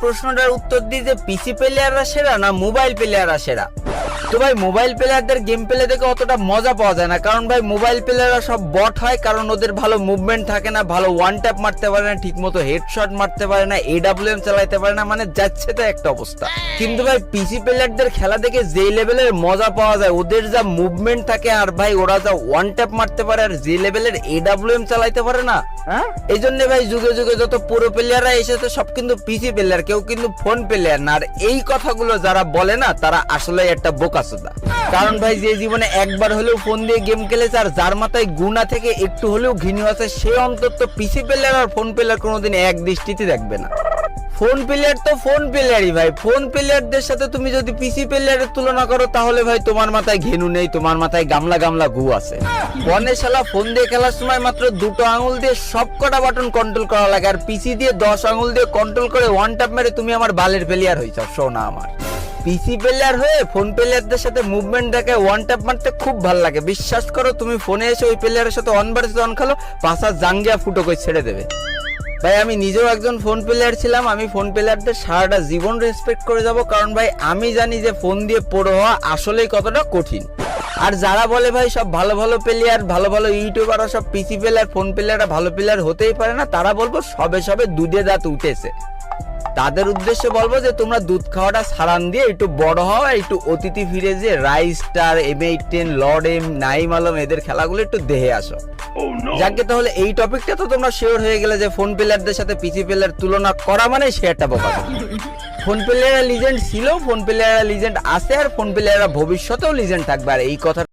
প্রশ্নটার উত্তর দিই যে পিসি প্লেয়াররা সেরা না মোবাইল প্লেয়াররা সেরা। তো ভাই মোবাইল প্লেয়ারদের গেম প্লে দেখে অতটা মজা পাওয়া যায় না, কারণ ভাই মোবাইল প্লেয়াররা সব বট হয়, কারণ ওদের ভালো মুভমেন্ট থাকে না, ভালো ওয়ান ট্যাপ মারতে পারে না, ঠিক মতো হেডশট মারতে পারে না, AWM চালাইতে পারে না, মানে যাচ্ছে তো একটা অবস্থা। কিন্তু ভাই পিসি প্লেয়ারদের খেলা দেখে যে লেভেলের মজা পাওয়া যায়, ওদের যা মুভমেন্ট থাকে আর ভাই ওরা যা ওয়ান ট্যাপ মারতে পারে আর যে লেভেলের AWM চালাইতে পারে না, এই জন্য ভাই যুগে যুগে যত পুরো প্লেয়াররা এসেছে সব কিন্তু পিসি প্লেয়ার, কেউ কিন্তু ফোন প্লেয়ার না। আর এই কথাগুলো যারা বলে না তারা আসলে একটা বোকাচোদা। কারণ ভাই যে জীবনে একবার হলেও ফোন দিয়ে গেম খেলেছে আর যার মাথায় গুণা থেকে একটু হলেও ঘৃণা আছে, সে অন্তত পিসি প্লেয়ার আর ফোন প্লেয়ার কোনোদিন এক দৃষ্টিতে দেখবে না। ফোন প্লেয়ার তো ফোন প্লেয়ারই ভাই, ফোন প্লেয়ারদের সাথে তুমি যদি পিসি প্লেয়ারের তুলনা করো তাহলে ভাই তোমার মাথায় ঘেনু নেই, তোমার মাথায় গামলা গামলা গু আছে। ফোনে শালা ফোন দিয়ে খেলার সময় মাত্র দুটো আঙুল দিয়ে সব কটা বাটন কন্ট্রোল করা লাগে, আর পিসি দিয়ে 10 আঙুল দিয়ে কন্ট্রোল করে ওয়ান ট্যাপ মেরে তুমি আমার বালের প্লেয়ার হইছ। শোনা আমার পিসি প্লেয়ার হয়ে ফোন প্লেয়ারদের সাথে মুভমেন্ট দেখে ওয়ান ট্যাপ মারতে খুব ভালো লাগে। বিশ্বাস করো তুমি ফোনে এসে ওই প্লেয়ারের সাথে অন ভার্সেস অন খেলো, পাশা জাঙ্গিয়া ফুটো করে ছেড়ে দেবে। ভাই আমি নিজেও একজন ফোন প্লেয়ার ছিলাম, আমি ফোন প্লেয়ারদের সারাটা জীবন রেসপেক্ট করে যাব, কারণ ভাই আমি জানি যে ফোন দিয়ে প্রো হওয়া আসলেই কতটা কঠিন। আর যারা বলে ভাই সব ভালো ভালো প্লেয়ার, ভালো ভালো ইউটিউবাররা সব পিসি প্লেয়ার, ফোন প্লেয়াররা ভালো প্লেয়ার হতেই পারে না, তারা বলবো সবে সবে দুধে দাঁত উঠেছে। তাদের উদ্দেশ্যে বলবো যে তোমরা দুধ খাওয়াটা সারান দিয়ে একটু বড় হও, একটু অতিথি ফিরে যে রাইস স্টার, M810, লর্ড এম, নাইম আলম এদের খেলাগুলো একটু দেখে আসো। যাকে তাহলে এই টপিকটা তো তোমরা শিওর হয়ে গেলে যে ফোন প্লেয়ারদের সাথে পিসি প্লেয়ার তুলনা করা মানে সে একটা বোকা। ফোন প্লেয়াররা লিজেন্ড ছিল, ফোন প্লেয়াররা লিজেন্ড আছে, আর ফোন প্লেয়াররা ভবিষ্যতেও লিজেন্ড থাকবে। আর এই কথা